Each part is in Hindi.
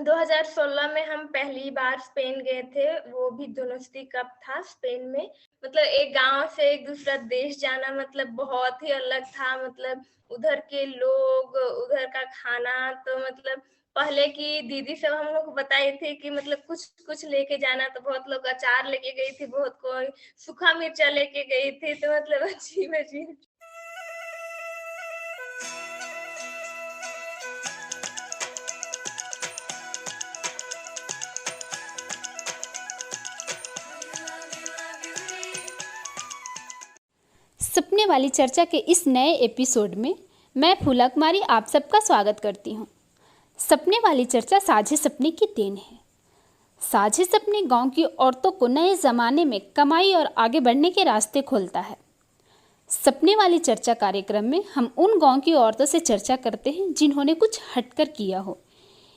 2016 में हम पहली बार स्पेन गए थे, वो भी डोमेस्टी कप था स्पेन में। मतलब एक गाँव से एक दूसरा देश जाना मतलब बहुत ही अलग था, मतलब उधर के लोग, उधर का खाना तो मतलब पहले की दीदी सब हम लोग को बताई थी कि मतलब कुछ-कुछ लेके जाना, तो बहुत लोग अचार लेके गई थी, बहुत कोई सूखा मिर्चा लेके गई थी, तो मतलब अजीब-अजीब। सपने वाली चर्चा के इस नए एपिसोड में मैं फूला कुमारी आप सबका स्वागत करती हूँ। सपने वाली चर्चा साझे सपने की देन है। साझे सपने गांव की औरतों को नए ज़माने में कमाई और आगे बढ़ने के रास्ते खोलता है। सपने वाली चर्चा कार्यक्रम में हम उन गांव की औरतों से चर्चा करते हैं जिन्होंने कुछ हटकर किया हो।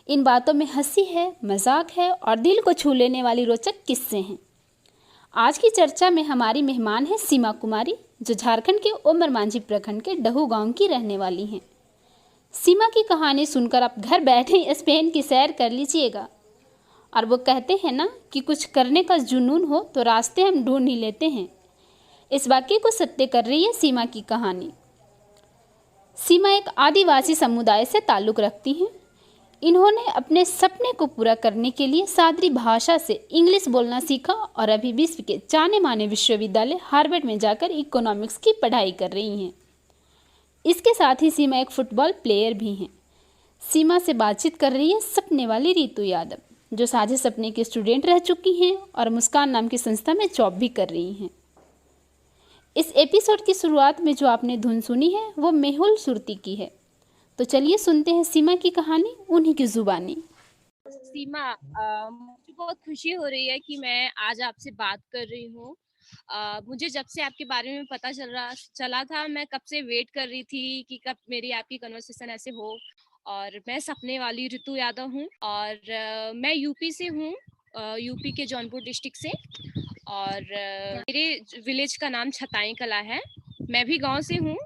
इन बातों में हंसी है, मजाक है और दिल को छू लेने वाली रोचक किस्से हैं। आज की चर्चा में हमारी मेहमान है सीमा कुमारी, जो झारखंड के उमर मांझी प्रखंड के डहू गांव की रहने वाली हैं। सीमा की कहानी सुनकर आप घर बैठे स्पेन की सैर कर लीजिएगा। और वो कहते हैं ना कि कुछ करने का जुनून हो तो रास्ते हम ढूंढ ही लेते हैं। इस वाक्य को सत्य कर रही है सीमा की कहानी। सीमा एक आदिवासी समुदाय से ताल्लुक़ रखती हैं। इन्होंने अपने सपने को पूरा करने के लिए सादरी भाषा से इंग्लिश बोलना सीखा और अभी विश्व के जाने माने विश्वविद्यालय हार्वर्ड में जाकर इकोनॉमिक्स की पढ़ाई कर रही हैं। इसके साथ ही सीमा एक फुटबॉल प्लेयर भी हैं। सीमा से बातचीत कर रही है सपने वाली रितु यादव, जो साझे सपने की स्टूडेंट रह चुकी हैं और मुस्कान नाम की संस्था में जॉब भी कर रही हैं। इस एपिसोड की शुरुआत में जो आपने धुन सुनी है वो मेहुल सुरती की है। तो चलिए सुनते हैं सीमा की कहानी उन्हीं की जुबानी। सीमा, मुझे बहुत खुशी हो रही है कि मैं आज आपसे बात कर रही हूँ। मुझे जब से आपके बारे में पता चला था, मैं कब से वेट कर रही थी कि कब मेरी आपकी कन्वर्सेशन ऐसे हो। और मैं सपने वाली रितु यादव हूँ और मैं यूपी से हूँ, यूपी के जौनपुर डिस्ट्रिक्ट से। और मेरे विलेज का नाम छताई कला है। मैं भी गांव से हूँ।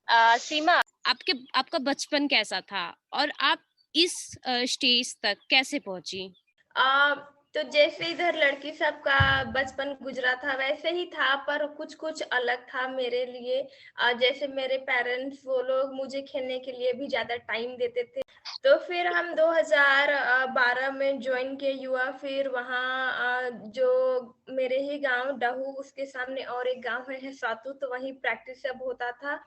सीमा, आपका बचपन कैसा था और आप इस स्टेज तक कैसे पहुंची? तो जैसे इधर लड़की सबका बचपन गुजरा था वैसे ही था, पर कुछ-कुछ अलग था मेरे लिए। जैसे मेरे पेरेंट्स वो लोग मुझे खेलने के लिए भी ज़्यादा टाइम देते थे। तो फिर हम 2012 में जॉइन किए युवा, फिर वहाँ जो मेरे ही गाँव डहू, उसके सामने और एक गाँव है सातू, तो वहीं प्रैक्टिस सब होता था।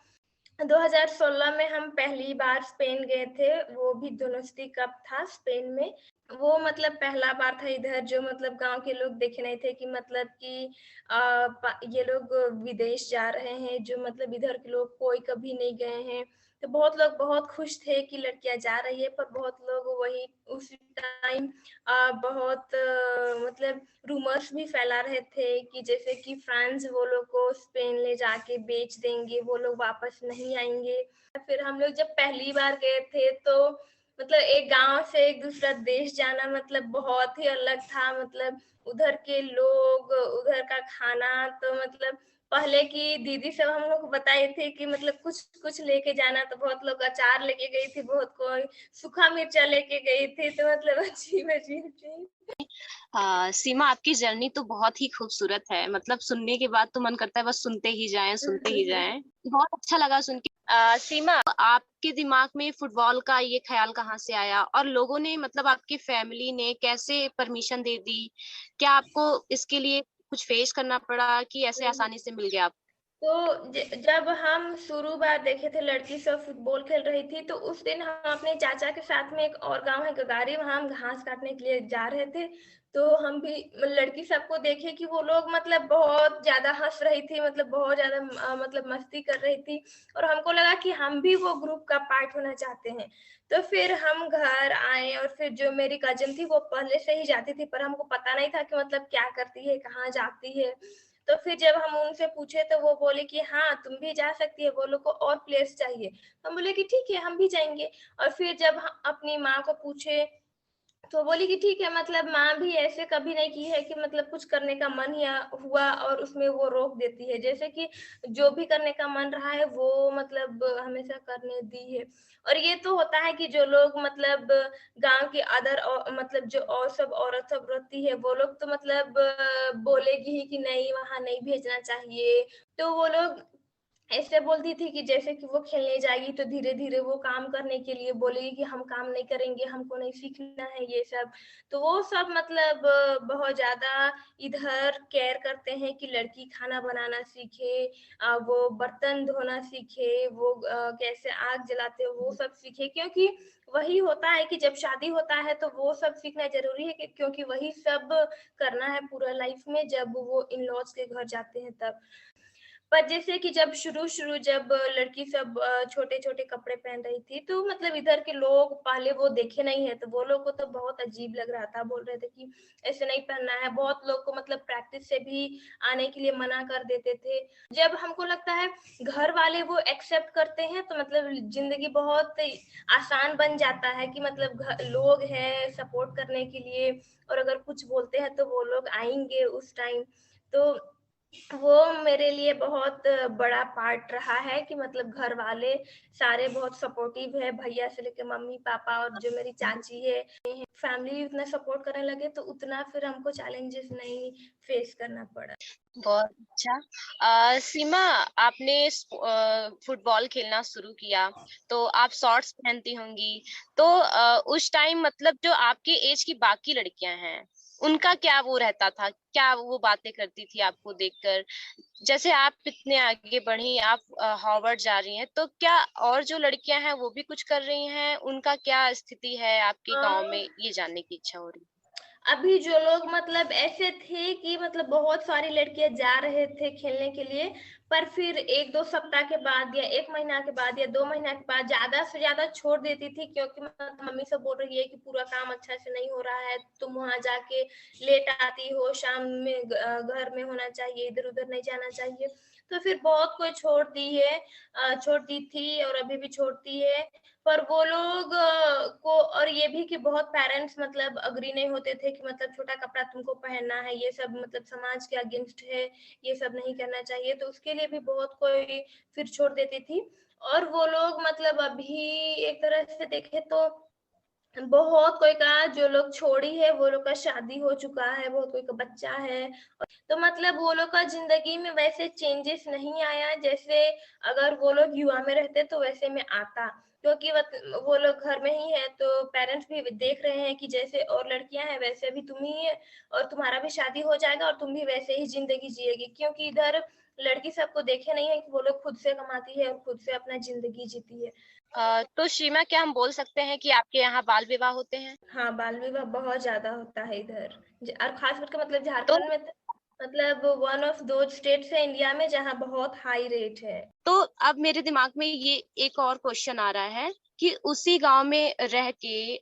2016 में हम पहली बार स्पेन गए थे, वो भी डोमेस्टिक कप था स्पेन में। वो मतलब पहला बार था इधर, जो मतलब गाँव के लोग देखे नहीं थे कि मतलब कि अ, प ये लोग विदेश जा रहे हैं, जो मतलब इधर के लोग कोई कभी नहीं गए हैं। तो बहुत लोग बहुत खुश थे कि लड़कियाँ जा रही है, पर बहुत लोग वही उसी टाइम बहुत मतलब रूमर्स भी फैला रहे थे कि जैसे कि फ्रांस वो लोग को स्पेन ले जाके बेच देंगे, वो लोग वापस नहीं आएँगे। फिर हम लोग जब पहली बार गए थे, तो मतलब एक गाँव से एक दूसरा देश जाना मतलब बहुत ही अलग था, मतलब उधर के लोग, उधर का खाना, तो मतलब पहले की दीदी सब हम लोग को बताई थी कि मतलब कुछ-कुछ लेके जाना, तो बहुत लोग अचार लेके गई थी, बहुत कोई सूखा मिर्चा लेके गई थी, तो मतलब अजीब-अजीब चीज़। सीमा, आपकी जर्नी तो बहुत ही खूबसूरत है। मतलब सुनने के बाद तो मन करता है बस सुनते ही जाएं, सुनते ही जाएं। बहुत अच्छा लगा सुन के। सीमा, आपके दिमाग में फुटबॉल का ये ख्याल कहाँ से आया और लोगों ने, मतलब आपकी फैमिली ने कैसे परमिशन दे दी? क्या आपको इसके लिए कुछ फेस करना पड़ा कि ऐसे आसानी से मिल गया? तो जब हम शुरू बार देखे थे लड़की सब फुटबॉल खेल रही थी, तो उस दिन हम अपने चाचा के साथ में, एक और गाँव है गगारी, वहाँ हम घास काटने के लिए जा रहे थे। तो हम भी लड़की सबको देखे कि वो लोग मतलब बहुत ज़्यादा हँस रही थी, मतलब बहुत ज़्यादा मतलब मस्ती कर रही थी, और हमको लगा कि हम भी वो ग्रुप का पार्ट होना चाहते हैं। तो फिर हम घर आए, और फिर जो मेरी कज़िन थी वो पहले से ही जाती थी, पर हमको पता नहीं था कि मतलब क्या करती है, कहाँ जाती है। तो फिर जब हम उनसे पूछे, तो वो बोले कि हाँ, तुम भी जा सकती है, वो लोग को और प्लेयर्स चाहिए। हम बोले कि ठीक है, हम भी जाएँगे। और फिर जब अपनी माँ को पूछे, तो बोली कि ठीक है, मतलब माँ भी ऐसे कभी नहीं की है कि मतलब कुछ करने का मन या हुआ और उसमें वो रोक देती है। जैसे कि जो भी करने का मन रहा है वो मतलब हमेशा करने दी है। और ये तो होता है कि जो लोग मतलब गाँव की मतलब जो और सब औरत सब रहती है, वो लोग तो मतलब बोलेगी ही कि नहीं, वहाँ नहीं भेजना चाहिए। तो वो लोग ऐसे बोलती थी कि जैसे कि वो खेलने जाएगी तो धीरे-धीरे वो काम करने के लिए बोलेगी कि हम काम नहीं करेंगे, हमको नहीं सीखना है ये सब। तो वो सब मतलब बहुत ज़्यादा इधर केयर करते हैं कि लड़की खाना बनाना सीखे, वो बर्तन धोना सीखे, वो कैसे आग जलाते हो वो सब सीखे, क्योंकि वही होता है कि जब शादी होता है तो वो सब सीखना ज़रूरी है, कि क्योंकि वही सब करना है पूरा लाइफ में जब वो इन-लॉज़ के घर जाते हैं तब। पर जैसे कि जब शुरू-शुरू जब लड़की सब छोटे-छोटे कपड़े पहन रही थी, तो मतलब इधर के लोग पहले वो देखे नहीं है, तो वो लोग को तो बहुत अजीब लग रहा था। बोल रहे थे कि ऐसे नहीं पहनना है। बहुत लोग को मतलब प्रैक्टिस से भी आने के लिए मना कर देते थे। जब हमको लगता है घर वाले वो एक्सेप्ट करते हैं, तो मतलब ज़िंदगी बहुत आसान बन जाता है कि मतलब लोग हैं सपोर्ट करने के लिए, और अगर कुछ बोलते हैं तो वो लोग आएँगे उस टाइम। तो वो मेरे लिए बहुत बड़ा पार्ट रहा है कि मतलब घर वाले सारे बहुत सपोर्टिव है, भैया से लेके मम्मी-पापा और जो मेरी चाची है, फैमिली उतना सपोर्ट करने लगे तो उतना फिर हमको चैलेंजेस नहीं फेस करना पड़ा। बहुत अच्छा। सीमा, आपने फुटबॉल खेलना शुरू किया, तो आप शॉर्ट्स पहनती होंगी। तो उस टाइम मतलब जो आपके एज की बाकी लड़कियां हैं, उनका क्या वो रहता था? क्या वो बातें करती थी आपको देखकर? जैसे आप इतने आगे बढ़ी, आप हार्वर्ड जा रही हैं, तो क्या और जो लड़कियां हैं वो भी कुछ कर रही हैं? उनका क्या स्थिति है आपके अ गांव में? ये जानने की इच्छा हो रही है। अभी जो लोग मतलब ऐसे थे कि मतलब बहुत सारी लड़कियां जा रहे थे खेलने के लिए, पर फिर 1-2 सप्ताह के बाद या 1 महीना के बाद या 2 महीना के बाद ज़्यादा से ज़्यादा छोड़ देती थी, क्योंकि मतलब मम्मी सब बोल रही है कि पूरा काम अच्छा से नहीं हो रहा है, तुम वहाँ जाके लेट आती हो, शाम में घर में होना चाहिए, इधर-उधर नहीं जाना चाहिए। तो फिर बहुत कोई छोड़ दी है, छोड़ दी थी और अभी भी छोड़ती है। पर वो लोग को और ये भी कि बहुत पेरेंट्स मतलब एग्री नहीं होते थे कि मतलब छोटा कपड़ा तुमको पहनना है, ये सब मतलब समाज के अगेंस्ट है, ये सब नहीं करना चाहिए, तो उसके लिए भी बहुत कोई फिर छोड़ देती थी। और वो लोग मतलब अभी एक तरह से देखें तो बहुत कोई का जो लोग छोड़ी है, वो लोग का शादी हो चुका है, बहुत कोई का बच्चा है। तो मतलब वो लोग का ज़िंदगी में वैसे चेंजेस नहीं आया, जैसे अगर वो लोग युवा में रहते तो वैसे में आता। क्योंकि वो लोग घर में ही है, तो पेरेंट्स भी देख रहे हैं कि जैसे और लड़कियाँ हैं वैसे भी तुम ही है, और तुम्हारा भी शादी हो जाएगा और तुम भी वैसे ही ज़िंदगी जिएगी। क्योंकि इधर लड़की सबको देखे नहीं है कि वो लोग खुद से कमाती है और खुद से अपना ज़िंदगी जीती है। तो सीमा, क्या हम बोल सकते हैं कि आपके यहाँ बाल विवाह होते हैं? हाँ, बाल विवाह बहुत ज़्यादा होता है इधर। और ख़ास करके मतलब तो झारखंड में तो मतलब वन ऑफ दोज़ स्टेट्स है इंडिया में जहाँ बहुत हाई रेट है। तो अब मेरे दिमाग में ये एक और क्वेश्चन आ रहा है कि उसी गांव में रह के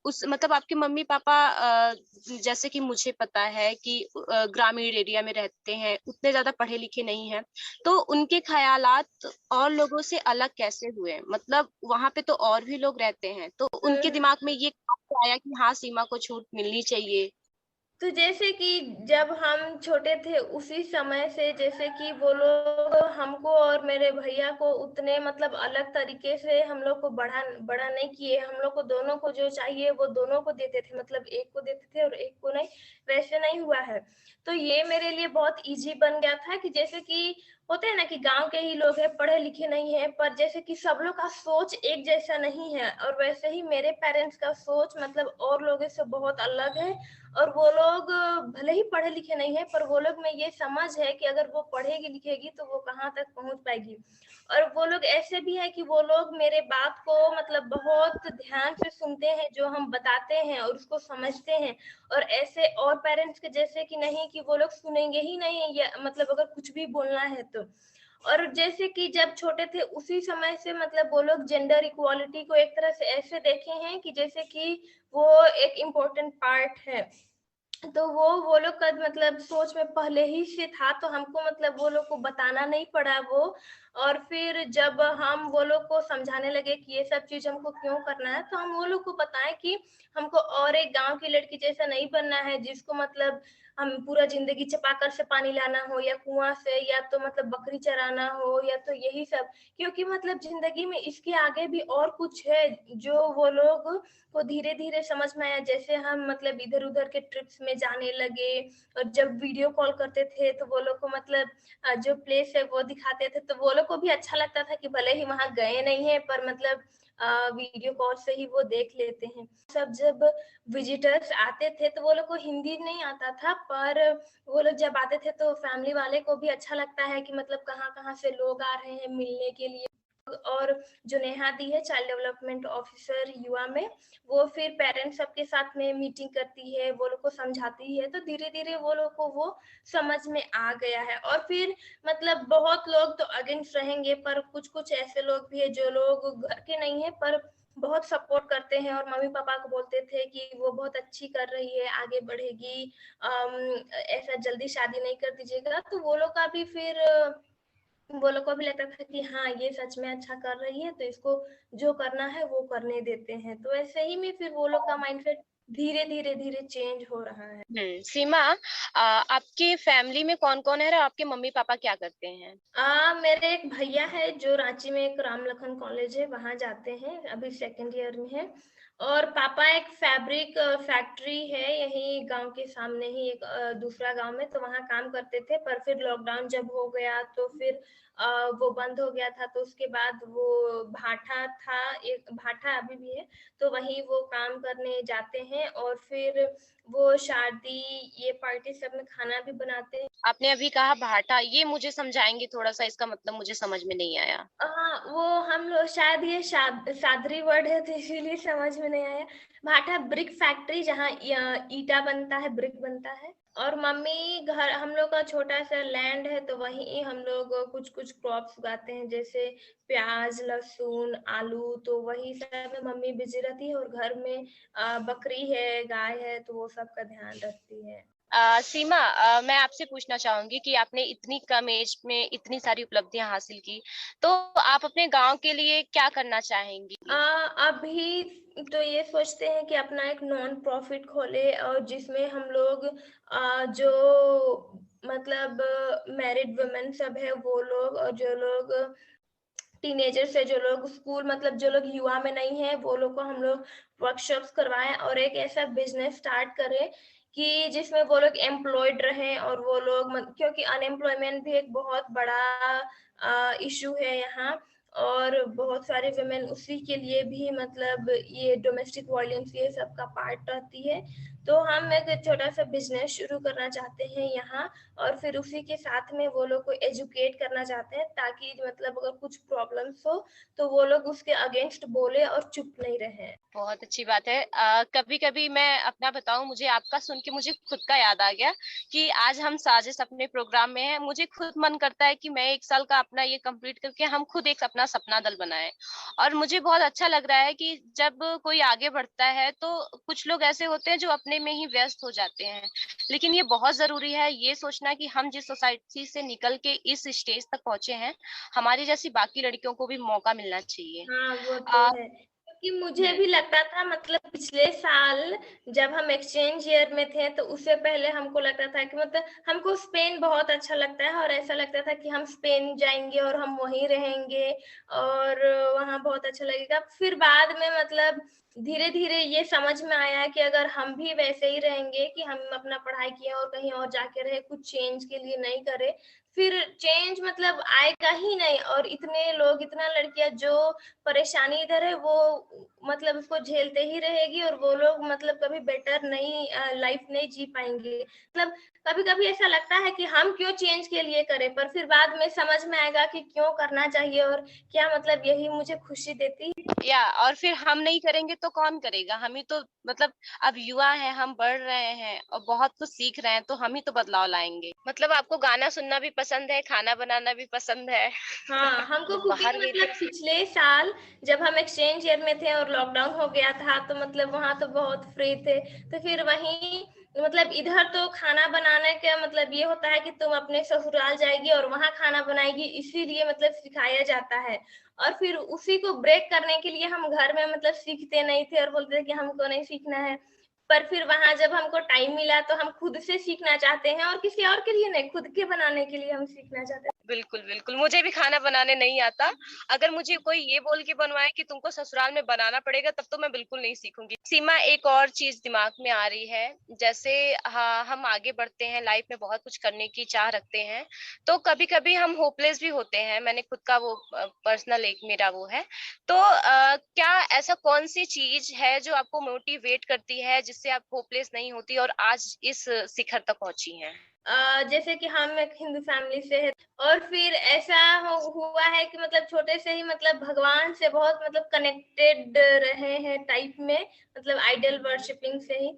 उस मतलब आपके मम्मी पापा, जैसे कि मुझे पता है कि ग्रामीण एरिया में रहते हैं, उतने ज्यादा पढ़े लिखे नहीं हैं, तो उनके ख़यालात और लोगों से अलग कैसे हुए? मतलब वहां पे तो और भी लोग रहते हैं, तो उनके हुँ। दिमाग में ये कब आया कि हाँ, सीमा को छूट मिलनी चाहिए? तो जैसे कि जब हम छोटे थे उसी समय से जैसे कि वो लोग हमको और मेरे भैया को उतने मतलब अलग तरीके से हम लोग को बड़ा नहीं किए। हम लोग को दोनों को जो चाहिए वो दोनों को देते थे, मतलब एक को देते थे और एक को नहीं, वैसे नहीं हुआ है। तो ये मेरे लिए बहुत ईज़ी बन गया था कि जैसे कि होते हैं ना कि गाँव के ही लोग हैं, पढ़े लिखे नहीं हैं, पर जैसे कि सब लोग का सोच एक जैसा नहीं है, और वैसे ही मेरे पेरेंट्स का सोच मतलब और लोगों से बहुत अलग है। और वो लोग भले ही पढ़े लिखे नहीं है, पर वो लोग में ये समझ है कि अगर वो पढ़ेगी लिखेगी तो वो कहाँ तक पहुँच पाएगी। और वो लोग ऐसे भी है कि वो लोग मेरे बात को मतलब बहुत ध्यान से सुनते हैं, जो हम बताते हैं और उसको समझते हैं। और ऐसे और पेरेंट्स के जैसे कि नहीं कि वो लोग सुनेंगे ही नहीं, या मतलब अगर कुछ भी बोलना है तो। और जैसे कि जब छोटे थे उसी समय से मतलब वो लोग जेंडर इक्वालिटी को एक तरह से ऐसे देखे हैं कि जैसे कि वो एक इम्पोर्टेंट पार्ट है। तो वो लोग का मतलब सोच में पहले ही से था, तो हमको मतलब वो लोग को बताना नहीं पड़ा वो। और फिर जब हम वो लोग को समझाने लगे कि ये सब चीज़ हमको क्यों करना है, तो हम वो लोग को बताएँ कि हमको और एक गाँव की लड़की जैसा नहीं बनना है, जिसको मतलब हम पूरा ज़िंदगी चापाकल से पानी लाना हो या कुआँ से, या तो मतलब बकरी चराना हो, या तो यही सब। क्योंकि मतलब ज़िंदगी में इसके आगे भी और कुछ है, जो वो लोग को धीरे-धीरे समझ में आया। जैसे हम मतलब इधर-उधर के ट्रिप्स में जाने लगे, और जब वीडियो कॉल करते थे तो वो लोग को मतलब जो प्लेस है वो दिखाते थे, तो वो लोग को भी अच्छा लगता था कि भले ही वहाँ गए नहीं हैं, पर मतलब वीडियो कॉल से ही वो देख लेते हैं। सब जब विज़िटर्स आते थे तो वो लोग को हिंदी नहीं आता था, पर वो लोग जब आते थे तो फैमिली वाले को भी अच्छा लगता है कि मतलब कहाँ-कहाँ से लोग आ रहे हैं मिलने के लिए। और जो नेहा दी है चाइल्ड डेवलपमेंट ऑफिसर युवा में, वो फिर पेरेंट्स सबके साथ में मीटिंग करती है, वो लोग को समझाती है, तो धीरे-धीरे वो लोग को वो समझ में आ गया है। और फिर मतलब बहुत लोग तो अगेंस्ट रहेंगे, पर कुछ-कुछ ऐसे लोग भी हैं जो लोग घर के नहीं हैं, पर बहुत सपोर्ट करते हैं और मम्मी-पापा को बोलते थे कि वो बहुत अच्छी कर रही है, आगे बढ़ेगी, ऐसा जल्दी शादी नहीं कर दीजिएगा। तो वो लोग का भी फिर वो लोग को भी लगता था कि हाँ, ये सच में अच्छा कर रही है, तो इसको जो करना है वो करने देते हैं। तो ऐसे ही में फिर वो लोग का माइंडसेट धीरे-धीरे चेंज हो रहा है। सीमा, आपके फैमिली में कौन-कौन है और आपके मम्मी-पापा क्या करते हैं? मेरे एक भैया है जो रांची में एक राम लखन कॉलेज है, वहाँ जाते हैं, अभी सेकंड ईयर में है। और पापा एक फैब्रिक फैक्ट्री है यहीं गाँव के सामने ही, एक दूसरा गाँव में, तो वहाँ काम करते थे, पर फिर लॉकडाउन जब हो गया तो फिर वो बंद हो गया था, तो उसके बाद वो भाठा था, एक भाठा अभी भी है, तो वहीं वो काम करने जाते हैं। और फिर वो शादी, ये पार्टी सब में खाना भी बनाते हैं। आपने अभी कहा भाटा, ये मुझे समझाएँगे थोड़ा-सा, इसका मतलब मुझे समझ में नहीं आया। हाँ, वो हम लोग शायद ये सादरी वर्ड है तो इसीलिए समझ में नहीं आया। भाटा ब्रिक फैक्ट्री, जहाँ ईटा बनता है, ब्रिक बनता है। और मम्मी घर, हम लोग का छोटा सा लैंड है, तो वहीं हम लोग कुछ-कुछ क्रॉप्स उगाते हैं, जैसे प्याज, लहसुन, आलू, तो वही सब में मम्मी बिज़ी रहती है। और घर में बकरी है, गाय है, तो वो सब का ध्यान रखती है। सीमा, मैं आपसे पूछना चाहूँगी कि आपने इतनी कम एज में इतनी सारी उपलब्धियाँ हासिल की, तो आप अपने गाँव के लिए क्या करना चाहेंगी? अभी तो ये सोचते हैं कि अपना एक नॉन प्रॉफिट खोले, और जिसमें हम लोग जो मतलब मैरिड वुमेन सब है वो लोग, और जो लोग टीनेजर्स है, जो लोग स्कूल मतलब जो लोग युवा में नहीं है, वो लोग को हम लोग वर्कशॉप्स करवाएं, और एक ऐसा बिजनेस स्टार्ट करें कि जिसमें वो लोग एम्प्लॉयड रहें। और वो लोग क्योंकि अनएम्प्लॉयमेंट भी एक बहुत बड़ा इशू है यहाँ, और बहुत सारे वुमेन उसी के लिए भी मतलब ये डोमेस्टिक वायलेंस ये सब का पार्ट रहती है। तो हम एक छोटा सा बिजनेस शुरू करना चाहते हैं यहाँ, और फिर उसी के साथ में वो लोग को एजुकेट करना चाहते हैं, ताकि मतलब अगर कुछ प्रॉब्लम्स हो तो वो लोग उसके अगेंस्ट बोले और चुप नहीं रहे। बहुत अच्छी बात है। कभी-कभी मैं अपना बताऊँ, मुझे आपका सुन के मुझे खुद का याद आ गया कि आज हम साजिश अपने प्रोग्राम में हैं। मुझे खुद मन करता है कि मैं 1 साल का अपना ये कंप्लीट करके हम खुद एक अपना सपना दल बनाएँ। और मुझे बहुत अच्छा लग रहा है कि जब कोई आगे बढ़ता है तो कुछ लोग ऐसे होते हैं जो अपने में ही व्यस्त हो जाते हैं। लेकिन ये बहुत ज़रूरी है ये सोचना कि हम जिस सोसाइटी से निकल के इस स्टेज तक पहुँचे हैं, हमारी जैसी बाकी लड़कियों को भी मौका मिलना चाहिए। हाँ, वो तो अ, है। क्योंकि मुझे हुँ। भी लगता था मतलब पिछले साल जब हम एक्सचेंज ईयर में थे, तो उससे पहले हमको लगता था कि मतलब हमको स्पेन बहुत अच्छा लगता है, और ऐसा लगता था कि हम स्पेन जाएँगे और हम वहीं रहेंगे और वहाँ बहुत अच्छा लगेगा। फिर बाद में मतलब धीरे-धीरे ये समझ में आया कि अगर हम भी वैसे ही रहेंगे कि हम अपना पढ़ाई किए और कहीं और जाके रहे, कुछ चेंज के लिए नहीं करे, फिर चेंज मतलब आएगा ही नहीं। और इतने लोग, इतना लड़कियाँ जो परेशानी इधर है, वो मतलब उसको झेलते ही रहेगी, और वो लोग मतलब कभी बेटर नहीं लाइफ नहीं जी पाएँगे। मतलब कभी-कभी ऐसा लगता है कि हम क्यों चेंज के लिए करें, पर फिर बाद में समझ में आएगा कि क्यों करना चाहिए, और क्या मतलब यही मुझे खुशी देती है। और फिर हम नहीं करेंगे तो कौन करेगा? हम ही तो मतलब अब युवा हैं, हम बढ़ रहे हैं और बहुत कुछ सीख रहे हैं, तो हम ही तो बदलाव लाएँगे। मतलब आपको गाना सुनना भी पसंद है, खाना बनाना भी पसंद है। हाँ, हमको जब कुकिंग बाहर गई मतलब थी। पिछले साल जब हम एक्सचेंज ईयर में थे और लॉकडाउन हो गया था, तो मतलब वहाँ तो बहुत फ्री थे। तो फिर वहीं मतलब इधर तो खाना बनाने का मतलब ये होता है कि तुम अपने ससुराल जाएगी और वहाँ खाना बनाएगी, इसीलिए मतलब सिखाया जाता है। और फिर उसी को ब्रेक करने के लिए हम घर में मतलब सीखते नहीं थे और बोलते थे कि हमको नहीं सीखना है। पर फिर वहाँ जब हमको टाइम मिला तो हम खुद से सीखना चाहते हैं और किसी और के लिए नहीं, खुद के बनाने के लिए हम सीखना चाहते हैं। बिल्कुल, बिल्कुल। मुझे भी खाना बनाने नहीं आता। अगर मुझे कोई ये बोल के बनवाए कि तुमको ससुराल में बनाना पड़ेगा, तब तो मैं बिल्कुल नहीं सीखूँगी। सीमा, एक और चीज़ दिमाग में आ रही है, जैसे हाँ, हम आगे बढ़ते हैं, लाइफ में बहुत कुछ करने की चाह रखते हैं, तो कभी-कभी हम होपलेस भी होते हैं। मैंने खुद का वो पर्सनल एक मेरा वो है। तो क्या ऐसा कौन-सी चीज़ है जो आपको मोटिवेट करती है, जिससे आप होपलेस नहीं होती और आज इस शिखर तक पहुँची हैं? जैसे कि हम एक हिंदू फैमिली से है और फिर ऐसा हुआ है कि मतलब छोटे से ही मतलब भगवान से बहुत मतलब कनेक्टेड रहे हैं टाइप में, मतलब आइडल वर्शिपिंग से ही।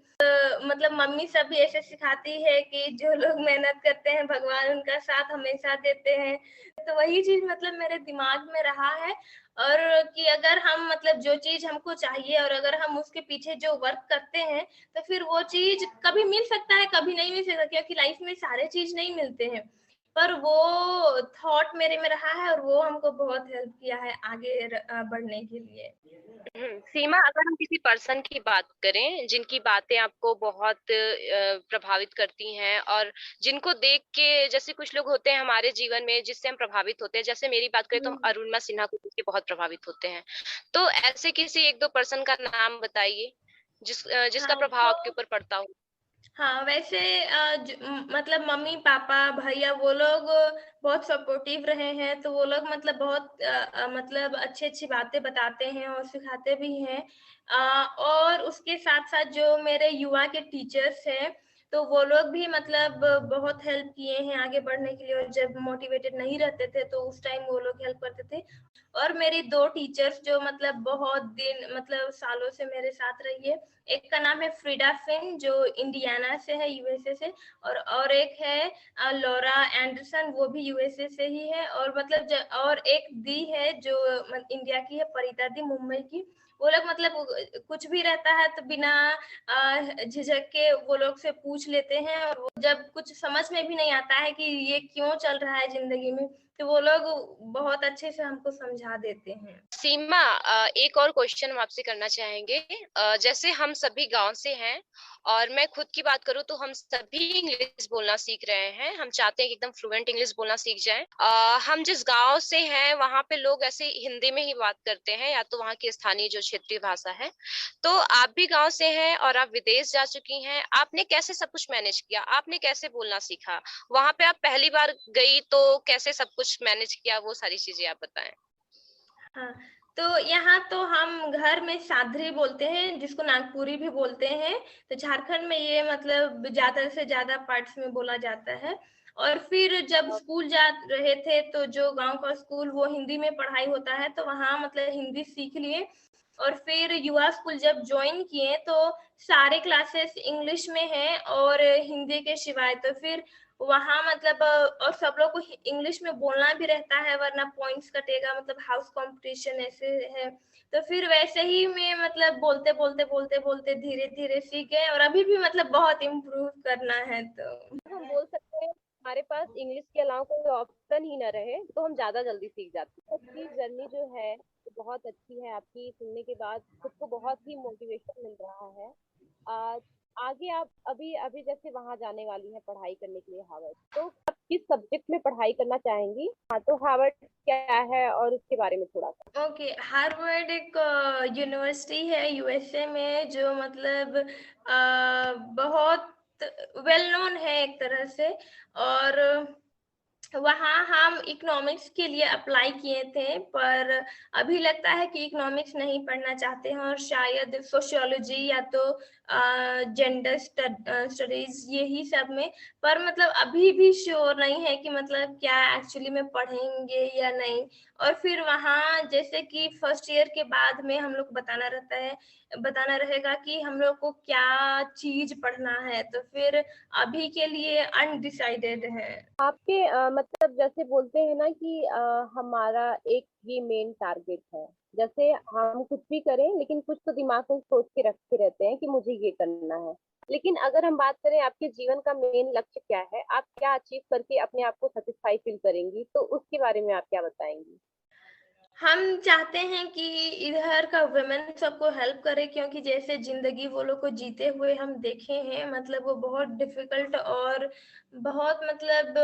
मतलब मम्मी सब भी ऐसे सिखाती है कि जो लोग मेहनत करते हैं भगवान उनका साथ हमेशा देते हैं। तो वही चीज मतलब मेरे दिमाग में रहा है और कि अगर हम मतलब जो चीज हमको चाहिए और अगर हम उसके पीछे जो वर्क करते हैं तो फिर वो चीज कभी मिल सकता है, कभी नहीं मिल सकता, क्योंकि लाइफ में सारे चीज नहीं मिलते हैं। पर वो थॉट मेरे में रहा है और वो हमको बहुत हेल्प किया है आगे बढ़ने के लिए। सीमा, अगर हम किसी पर्सन की बात करें जिनकी बातें आपको बहुत प्रभावित करती हैं और जिनको देख के, जैसे कुछ लोग होते हैं हमारे जीवन में जिससे हम प्रभावित होते हैं, जैसे मेरी बात करें तो हम हम्म। अरुणिमा सिन्हा को देख के बहुत प्रभावित होते हैं। तो ऐसे किसी एक दो पर्सन का नाम बताइए जिसका हाँ प्रभाव तो आपके ऊपर पड़ता हो। हाँ, वैसे मतलब मम्मी-पापा, भैया वो लोग बहुत सपोर्टिव रहे हैं, तो वो लोग मतलब बहुत मतलब अच्छी-अच्छी बातें बताते हैं और सिखाते भी हैं। और उसके साथ-साथ जो मेरे युवा के टीचर्स हैं, तो वो लोग भी मतलब बहुत हेल्प किए हैं आगे बढ़ने के लिए और जब मोटिवेटेड नहीं रहते थे, तो उस टाइम वो लोग हेल्प करते थे। और मेरी 2 टीचर्स जो मतलब बहुत दिन मतलब सालों से मेरे साथ रही है, एक का नाम है फ्रीडा फिन जो इंडियाना से है, यूएसए से, और एक है लॉरा एंडरसन, वो भी यूएसए से ही है। और मतलब और एक दी है जो इंडिया की है, परिता दी मुंबई की। वो लोग मतलब कुछ भी रहता है तो बिना झिझक के वो लोग से पूछ लेते हैं और जब कुछ समझ में भी नहीं आता है कि ये क्यों चल रहा है जिंदगी में, तो वो लोग बहुत अच्छे से हमको समझा देते हैं। सीमा, एक और क्वेश्चन हम आपसे करना चाहेंगे। जैसे हम सभी गांव से हैं और मैं खुद की बात करूं तो हम सभी इंग्लिश बोलना सीख रहे हैं। हम चाहते हैं कि एकदम फ्लुएंट इंग्लिश बोलना सीख जाएं। हम जिस गांव से हैं वहां पे लोग ऐसे हिंदी में ही बात करते हैं, या तो वहाँ की स्थानीय जो क्षेत्रीय भाषा है। तो आप भी गांव से हैं और आप विदेश जा चुकी हैं, आपने कैसे सब कुछ मैनेज किया? आपने कैसे बोलना सीखा? वहां पे आप पहली बार गई तो कैसे सब कुछ मैनेज किया, वो सारी चीजें आप बताएं। हाँ, तो यहाँ तो हम घर में सादरी बोलते हैं, जिसको नागपुरी भी बोलते हैं। तो झारखंड में ये मतलब ज़्यादा से ज़्यादा पार्ट्स में बोला जाता है। और फिर जब स्कूल जा रहे थे, तो जो गाँव का स्कूल वो हिंदी में पढ़ाई होता है, तो वहाँ मतलब हिंदी सीख लिए। और फिर युवा स्कूल जब जॉइन किए, तो सारे क्लासेस इंग्लिश में हैं और हिंदी के सिवाय। तो फिर वहाँ मतलब और सब लोग को इंग्लिश में बोलना भी रहता है, वरना पॉइंट्स कटेगा, मतलब हाउस कंपटीशन ऐसे है। तो फिर वैसे ही में मतलब बोलते धीरे धीरे सीख गए और अभी भी मतलब बहुत इम्प्रूव करना है। तो हम बोल सकते हैं हमारे पास इंग्लिश के अलावा कोई ऑप्शन ही ना रहे तो हम ज्यादा जल्दी सीख जाते हैं। आपकी जर्नी जो है वो बहुत अच्छी है। आपकी सुनने के बाद खुद को बहुत ही मोटिवेशन मिल रहा है। आज आगे आप अभी अभी जैसे वहां जाने वाली हैं पढ़ाई करने के लिए हार्वर्ड, तो आप किस सब्जेक्ट में पढ़ाई करना चाहेंगी? हाँ, तो हार्वर्ड क्या है और उसके बारे में थोड़ा सा। ओके, हार्वर्ड एक यूनिवर्सिटी है यूएसए में, जो मतलब बहुत वेल नोन है एक तरह से। और वहाँ हम इकोनॉमिक्स के लिए अप्लाई किए थे, पर अभी लगता है कि इकोनॉमिक्स नहीं पढ़ना चाहते हैं और शायद सोशियोलॉजी या तो जेंडर स्टडीज यही सब में। पर मतलब अभी भी श्योर नहीं है कि मतलब क्या एक्चुअली में पढ़ेंगे या नहीं। और फिर वहाँ जैसे कि फर्स्ट ईयर के बाद में हम लोग को बताना रहेगा कि हम लोग को क्या चीज पढ़ना है, तो फिर अभी के लिए अनडिसाइडेड है। आपके मतलब जैसे बोलते हैं ना कि हमारा एक ये मेन टारगेट है, जैसे हम कुछ भी करें लेकिन कुछ तो दिमाग में सोच के रखे रहते हैं कि मुझे ये करना है। लेकिन अगर हम बात करें आपके जीवन का मेन लक्ष्य क्या है, आप क्या अचीव करके अपने आप को सेटिस्फाई फील करेंगी, तो उसके बारे में आप क्या बताएंगी? हम चाहते हैं कि इधर का वुमेन सबको हेल्प करे, क्योंकि जैसे जिंदगी वो लोग को जीते हुए हम देखे हैं, मतलब वो बहुत डिफिकल्ट और बहुत मतलब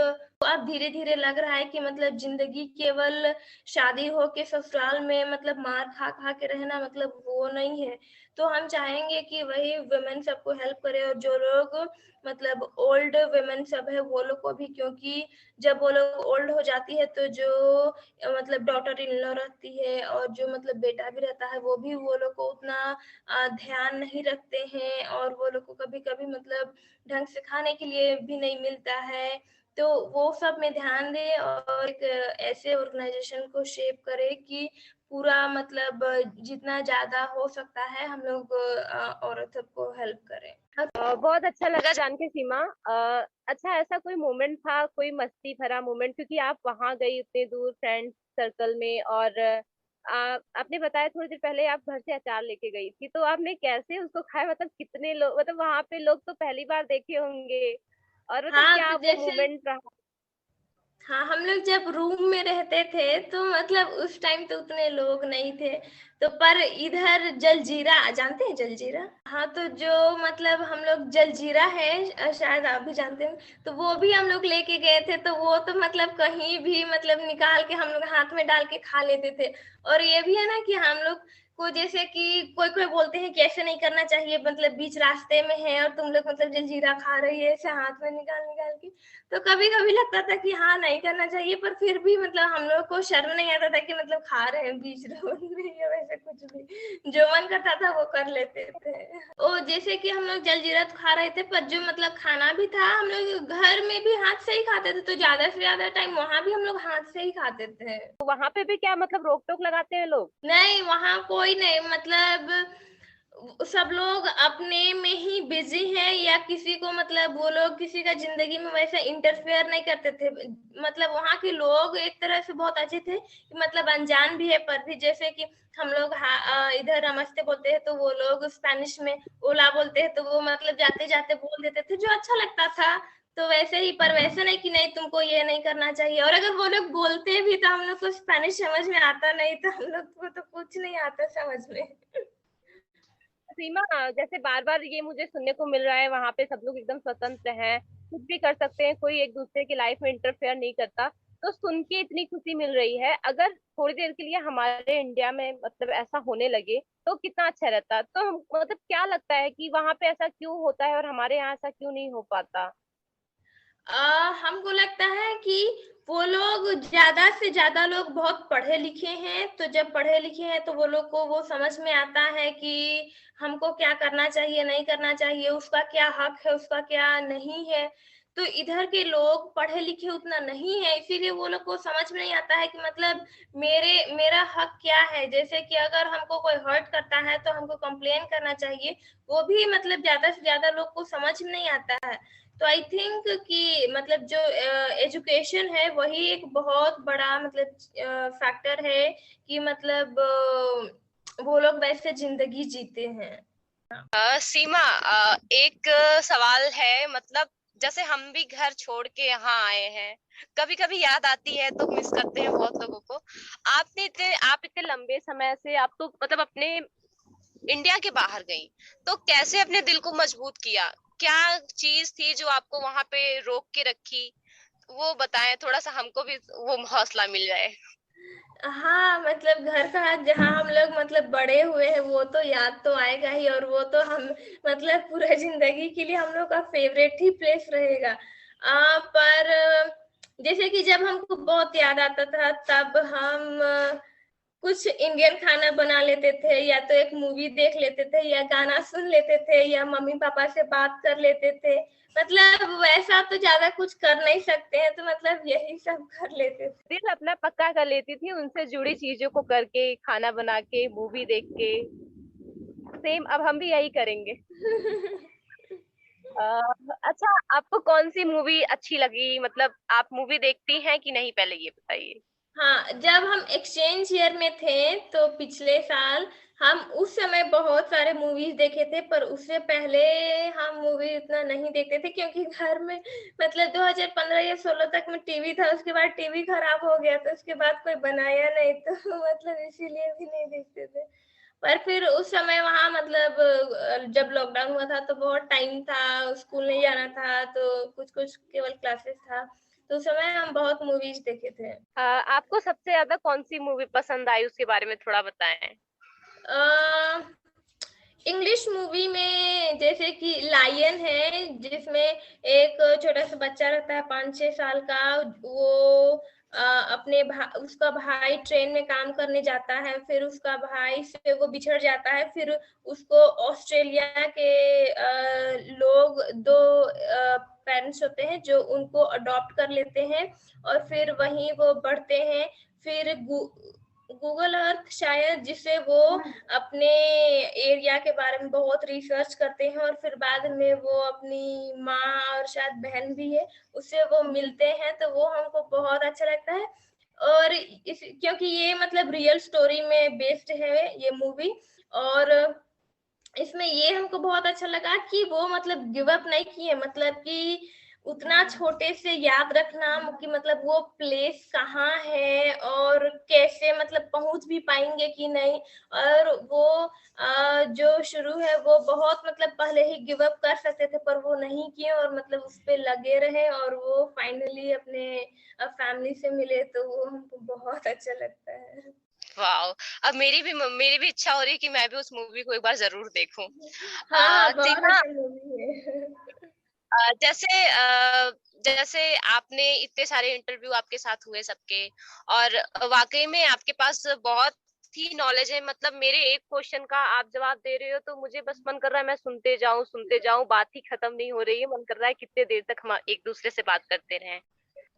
अब धीरे धीरे लग रहा है कि मतलब जिंदगी केवल शादी हो के ससुराल में मतलब मार खा खा के रहना मतलब वो नहीं है। तो हम चाहेंगे कि वही वुमेन सबको हेल्प करे, और जो लोग मतलब ओल्ड वुमेन सब है वो लोग को भी, क्योंकि जब वो लोग ओल्ड हो जाती है तो जो मतलब डॉटर इन लॉ रहती है और जो मतलब बेटा भी रहता है, वो भी वो लोग को उतना ध्यान नहीं रखते हैं, और वो लोग को कभी कभी मतलब ढंग से खाने के लिए भी नहीं मिलता है। तो वो सब में ध्यान दे और एक ऐसे ऑर्गेनाइजेशन को शेप करे कि पूरा मतलब जितना ज्यादा हो सकता है हम लोग औरत सबको हेल्प करें। बहुत अच्छा लगा जान के सीमा। अच्छा, ऐसा कोई मोमेंट था, कोई मस्ती भरा मोमेंट, क्योंकि आप वहां गई उतने दूर फ्रेंड सर्कल में, और आपने बताया थोड़ी देर पहले आप घर से अचार लेके गई थी, तो आपने कैसे उसको खाया? मतलब कितने लोग, मतलब वहां पे लोग तो पहली बार देखे होंगे, और मतलब हाँ, क्या तो वो जैसे मोमेंट रहा? हाँ, हम लोग जब रूम में रहते थे तो मतलब उस टाइम तो उतने लोग नहीं थे। तो पर इधर जलजीरा जानते हैं जलजीरा? हाँ, तो जो मतलब हम लोग जलजीरा है शायद आप भी जानते हैं, तो वो भी हम लोग लेके गए थे। तो वो तो मतलब कहीं भी मतलब निकाल के हम लोग हाथ में डाल के खा लेते थे। और ये भी है ना कि हम लोग को जैसे कि कोई-कोई बोलते हैं कि ऐसे नहीं करना चाहिए, मतलब बीच रास्ते में है और तुम लोग मतलब जलजीरा खा रही है ऐसे हाथ में निकाल-निकाल के। तो कभी-कभी लगता था कि हाँ, नहीं करना चाहिए, पर फिर भी मतलब हम लोग को शर्म नहीं आता था कि मतलब खा रहे हैं बीच रोड में या वैसे कुछ भी। जो मन करता था वो कर लेते थे। ओ जैसे कि हम लोग जलजीरा तो खा रहे थे, पर जो मतलब खाना भी था हम लोग घर में भी हाथ से ही खाते थे, तो ज़्यादा से ज़्यादा टाइम वहाँ भी हम लोग हाथ से ही खाते थे। तो वहां पे भी क्या मतलब रोक टोक लगाते हैं लोग? नहीं, वहाँ कोई नहीं, मतलब सब लोग अपने में ही बिजी हैं, या किसी को मतलब वो लोग किसी का जिंदगी में वैसे इंटरफेयर नहीं करते थे। मतलब वहाँ के लोग एक तरह से बहुत अच्छे थे कि मतलब अनजान भी है पर भी, जैसे कि हम लोग इधर नमस्ते बोलते हैं तो वो लोग स्पेनिश में ओला बोलते हैं, तो वो मतलब जाते जाते बोल देते थे जो अच्छा लगता था। तो वैसे ही, पर वैसे नहीं कि नहीं तुमको ये नहीं करना चाहिए। और अगर वो लोग बोलते भी तो हम लोग को स्पेनिश समझ में आता नहीं, तो हम लोग को तो कुछ नहीं आता समझ में। सीमा, जैसे बार बार ये मुझे सुनने को मिल रहा है वहां पे सब लोग एकदम स्वतंत्र हैं, कुछ भी कर सकते हैं, कोई एक दूसरे की लाइफ में इंटरफेयर नहीं करता, तो सुन के इतनी खुशी मिल रही है। अगर थोड़ी देर के लिए हमारे इंडिया में मतलब ऐसा होने लगे तो कितना अच्छा रहता। तो मतलब क्या लगता है कि वहां पे ऐसा क्यों होता है और हमारे यहाँ ऐसा क्यों नहीं हो पाता? हमको लगता है कि वो लोग ज्यादा से ज्यादा लोग बहुत पढ़े लिखे हैं, तो जब पढ़े लिखे हैं तो वो लोग को वो समझ में आता है कि हमको क्या करना चाहिए नहीं करना चाहिए, उसका क्या हक है उसका क्या नहीं है। तो इधर के लोग पढ़े लिखे उतना नहीं है, इसीलिए वो लोग को समझ में नहीं आता है कि मतलब मेरा हक क्या है। जैसे कि अगर हमको कोई हर्ट करता है तो हमको कंप्लेन करना चाहिए, वो भी मतलब ज्यादा से ज्यादा लोग को समझ में नहीं आता है। तो आई थिंक कि मतलब जो एजुकेशन है वही एक बहुत बड़ा मतलब फैक्टर है कि मतलब वो लोग वैसे जिंदगी जीते हैं। सीमा, एक सवाल है, मतलब जैसे हम भी घर छोड़ के यहाँ आए हैं, कभी कभी याद आती है तो मिस करते हैं बहुत लोगों को। आप इतने लंबे समय से आप तो मतलब अपने इंडिया के बाहर गई, तो कैसे अपने दिल को मजबूत किया? क्या चीज थी जो आपको वहां पे रोक के रखी? वो बताएं थोड़ा सा, हमको भी वो हौसला मिल जाए। हाँ, मतलब घर का जहाँ हम लोग मतलब बड़े हुए हैं वो तो याद तो आएगा ही, और वो तो हम मतलब पूरा जिंदगी के लिए हम लोग का फेवरेट ही प्लेस रहेगा। पर जैसे कि जब हमको बहुत याद आता था तब हम कुछ इंडियन खाना बना लेते थे, या तो एक मूवी देख लेते थे, या गाना सुन लेते थे, या मम्मी पापा से बात कर लेते थे। मतलब वैसा तो ज्यादा कुछ कर नहीं सकते हैं, तो मतलब यही सब कर लेते थे। दिल अपना पक्का कर लेती थी उनसे जुड़ी चीजों को करके, खाना बना के, मूवी देख के। सेम अब हम भी यही करेंगे। अच्छा, आपको कौन सी मूवी अच्छी लगी? मतलब आप मूवी देखती हैं कि नहीं, पहले ये बताइए। हाँ, जब हम एक्सचेंज ईयर में थे तो पिछले साल हम उस समय बहुत सारे मूवीज देखे थे, पर उससे पहले हम मूवी इतना नहीं देखते थे क्योंकि घर में मतलब 2015 या 16 तक में टीवी था, उसके बाद टीवी खराब हो गया तो उसके बाद कोई बनाया नहीं तो मतलब इसीलिए भी नहीं देखते थे। पर फिर उस समय वहाँ मतलब जब लॉकडाउन हुआ था तो बहुत टाइम था, स्कूल नहीं जाना था तो कुछ-कुछ केवल क्लासेस था। तो उस समय हम बहुत मूवीज देखे थे। आपको सबसे ज्यादा कौन सी मूवी पसंद आई, उसके बारे में थोड़ा बताएं। इंग्लिश मूवी में जैसे कि लायन है, जिसमें एक छोटा सा बच्चा रहता है 5-6 साल का, वो अपने उसका भाई ट्रेन में काम करने जाता है, फिर उसका भाई से वो बिछड़ जाता है, फिर उसको ऑस्ट्रेलिया के लोग दो पेरेंट्स होते हैं जो उनको अडॉप्ट कर लेते हैं और फिर वहीं वो बढ़ते हैं। फिर गूगल अर्थ शायद, जिससे वो अपने एरिया के बारे में बहुत रिसर्च करते हैं और फिर बाद में वो अपनी माँ और शायद बहन भी है उससे वो मिलते हैं, तो वो हमको बहुत अच्छा लगता है। और इस क्योंकि ये मतलब रियल स्टोरी में बेस्ड है ये मूवी, और इसमें ये हमको बहुत अच्छा लगा कि वो मतलब गिव अप नहीं किए, मतलब कि उतना छोटे से याद रखना कि मतलब वो प्लेस कहाँ है और कैसे मतलब पहुंच भी पाएंगे कि नहीं, और वो जो शुरू है वो बहुत मतलब पहले ही गिव अप कर सकते थे पर वो नहीं किए और मतलब उस पे लगे रहे और वो फाइनली अपने फैमिली से मिले, तो वो हमको बहुत अच्छा लगता है। वाओ! अब मेरी भी इच्छा हो रही है कि मैं भी उस मूवी को एक बार ज़रूर देखूँ। हाँ, बहुत सीमा, अच्छा मूवी है। अ, जैसे अ, जैसे आपने इतने सारे इंटरव्यू आपके साथ हुए सबके, और वाक़ई में आपके पास बहुत ही नॉलेज है। मतलब मेरे एक क्वेश्चन का आप जवाब दे रहे हो तो मुझे बस मन कर रहा है मैं सुनते जाऊँ, बात ही खत्म नहीं हो रही है। मन कर रहा है कितने देर तक हम एक-दूसरे से बात करते रहें।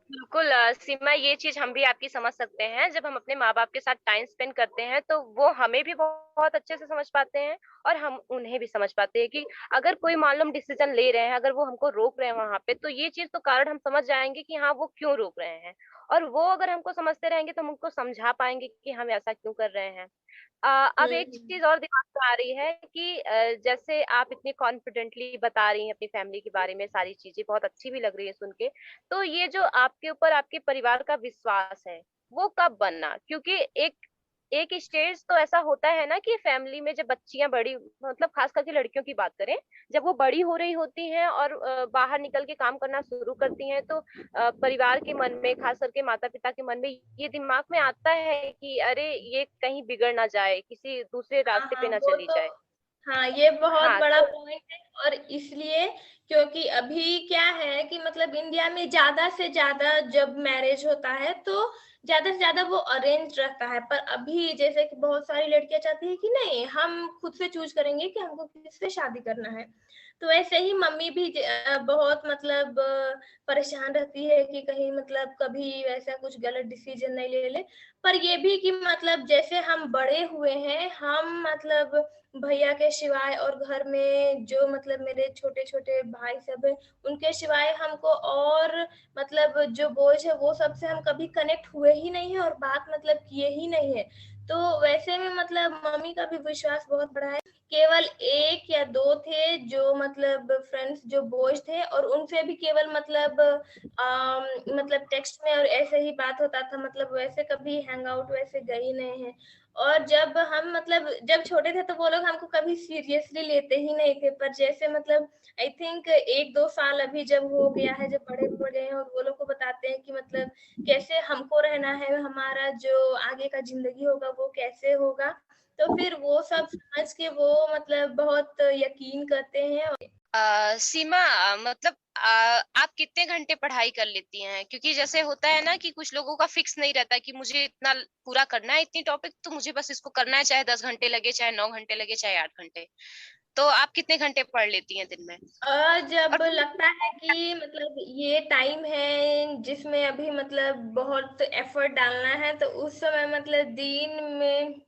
बिल्कुल सीमा, ये चीज़ हम भी आपकी समझ सकते हैं। जब हम अपने माँ-बाप के साथ टाइम स्पेंड करते हैं, तो वो हमें भी बहुत अच्छे से समझ पाते हैं और हम उन्हें भी समझ पाते हैं कि अगर कोई मान लो हम डिसीज़न ले रहे हैं, अगर वो हमको रोक रहे हैं वहाँ पे, तो ये चीज़ तो कारण हम समझ जाएँगे कि हाँ, वो क्यों रोक रहे हैं। और वो अगर हमको समझते रहेंगे, तो हम उनको समझा पाएँगे कि हम ऐसा क्यों कर रहे हैं। अब एक हुँ। चीज़ और दिमाग में आ रही है कि जैसे आप इतनी कॉन्फिडेंटली बता रही हैं अपनी फैमिली के बारे में सारी चीज़ें, बहुत अच्छी भी लग रही है सुन के। तो ये जो आपके ऊपर आपके परिवार का विश्वास है, वो कब बना? क्योंकि एक एक स्टेज तो ऐसा होता है ना कि फैमिली में जब बच्चियाँ बड़ी, मतलब खास करके लड़कियों की बात करें, जब वो बड़ी हो रही होती हैं और बाहर निकल के काम करना शुरू करती हैं, तो परिवार के मन में, खास करके माता-पिता के मन में ये दिमाग में आता है कि अरे! ये कहीं बिगड़ ना जाए, किसी दूसरे हाँ, रास्ते पे हाँ, ना वो चली तो जाए। हाँ, ये बहुत हाँ, बड़ा तो पॉइंट है, और इसलिए क्योंकि अभी क्या है कि मतलब इंडिया में ज़्यादा से ज़्यादा जब मैरिज होता है तो ज़्यादा से ज़्यादा वो अरेंज रहता है। पर अभी जैसे कि बहुत सारी लड़कियाँ चाहती हैं कि नहीं, हम खुद से चूज़ करेंगे कि हमको किससे शादी करना है। तो वैसे ही मम्मी भी बहुत मतलब परेशान रहती है कि कहीं मतलब कभी ऐसा कुछ गलत डिसीज़न नहीं ले ले। पर ये भी कि मतलब जैसे हम बड़े हुए हैं, हम मतलब भैया के सिवाय और घर में जो मतलब मेरे छोटे-छोटे भाई सब हैं, उनके सिवाय हमको और मतलब जो बोझ है वो सबसे हम कभी कनेक्ट हुए ही नहीं हैं और बात मतलब किए ही नहीं है। तो वैसे में मतलब मम्मी का भी विश्वास बहुत बड़ा है। केवल 1 या 2 थे जो मतलब फ्रेंड्स जो बॉयज़ थे, और उनसे भी केवल मतलब मतलब टेक्स्ट में और ऐसे ही बात होता था, मतलब वैसे कभी हैंग आउट वैसे गए नहीं हैं। और जब हम मतलब जब छोटे थे तो वो लोग हमको कभी सीरियसली लेते ही नहीं थे, पर जैसे मतलब आई थिंक 1-2 साल अभी जब हो गया है, जब बड़े हो गए हैं और वो लोग को बताते हैं कि मतलब कैसे हमको रहना है, हमारा जो आगे का ज़िंदगी होगा वो कैसे होगा, तो फिर वो सब समझ के वो मतलब बहुत यकीन करते हैं। सीमा, मतलब आप कितने घंटे पढ़ाई कर लेती हैं? क्योंकि जैसे होता है ना कि कुछ लोगों का फिक्स नहीं रहता कि मुझे इतना पूरा करना है, इतनी टॉपिक तो मुझे बस इसको करना है, चाहे 10 घंटे लगे, चाहे 9 घंटे लगे, चाहे 8 घंटे। तो आप कितने घंटे पढ़ लेती हैं दिन में? जब और लगता है कि मतलब ये टाइम है जिसमें अभी मतलब बहुत एफर्ट डालना है, तो उस समय मतलब दिन में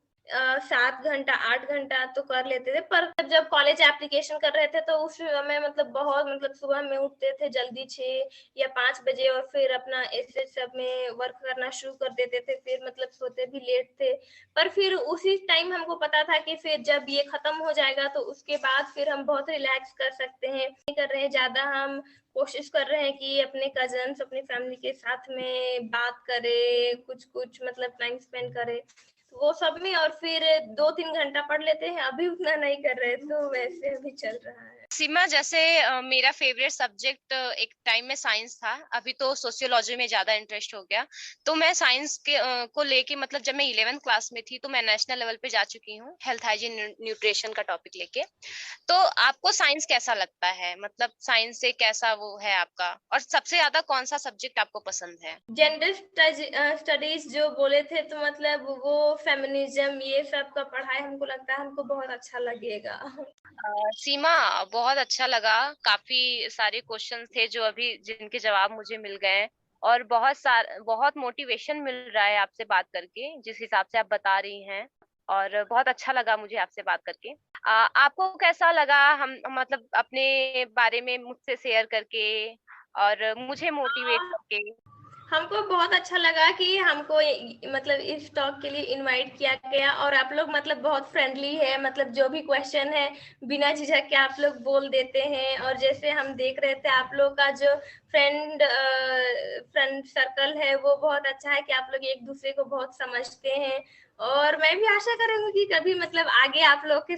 7 घंटा 8 घंटा तो कर लेते थे, पर जब कॉलेज एप्लीकेशन कर रहे थे तो उस समय मतलब बहुत मतलब सुबह में उठते थे जल्दी 6 या 5 बजे और फिर अपना ऐसे सब में वर्क करना शुरू कर देते थे, फिर मतलब सोते भी लेट थे। पर फिर उसी टाइम हमको पता था कि फिर जब ये खत्म हो जाएगा तो उसके बाद फिर हम बहुत रिलैक्स कर सकते हैं। नहीं कर रहे हैं ज़्यादा, हम कोशिश कर रहे हैं कि अपने कज़न्स, अपनी फैमिली के साथ में बात करें, कुछ मतलब टाइम स्पेंड करें। वो सब में और फिर 2-3 घंटा पढ़ लेते हैं, अभी उतना नहीं कर रहे तो वैसे अभी चल रहा है। सीमा, जैसे मेरा फेवरेट सब्जेक्ट एक टाइम में साइंस था, अभी तो सोशियोलॉजी में ज्यादा इंटरेस्ट हो गया। तो मैं साइंस के को लेके, मतलब जब मैं 11th क्लास में थी तो मैं नेशनल लेवल पे जा चुकी हूँ हेल्थ हाइजीन न्यूट्रिशन का टॉपिक लेके। तो आपको साइंस कैसा लगता है, मतलब साइंस से कैसा वो है आपका, और सबसे ज्यादा कौन सा सब्जेक्ट आपको पसंद है? जेंडर स्टडीज जो बोले थे तो मतलब वो फेमिनिज्म ये सब का पढ़ाई हमको लगता है हमको बहुत अच्छा लगेगा। सीमा, बहुत अच्छा लगा। काफी सारे क्वेश्चन थे जो अभी जिनके जवाब मुझे मिल गए, और बहुत मोटिवेशन मिल रहा है आपसे बात करके, जिस हिसाब से आप बता रही हैं। और बहुत अच्छा लगा मुझे आपसे बात करके। आपको कैसा लगा हम मतलब अपने बारे में मुझसे शेयर करके और मुझे मोटिवेट करके? हमको बहुत अच्छा लगा कि हमको मतलब इस टॉक के लिए इनवाइट किया गया और आप लोग मतलब बहुत फ्रेंडली है, मतलब जो भी क्वेश्चन है बिना झिझक के आप लोग बोल देते हैं। और जैसे हम देख रहे थे आप लोग का जो फ्रेंड सर्कल है वो बहुत अच्छा है कि आप लोग एक दूसरे को बहुत समझते हैं। और मैं भी आशा करूंगी कि कभी मतलब आगे आप लोग के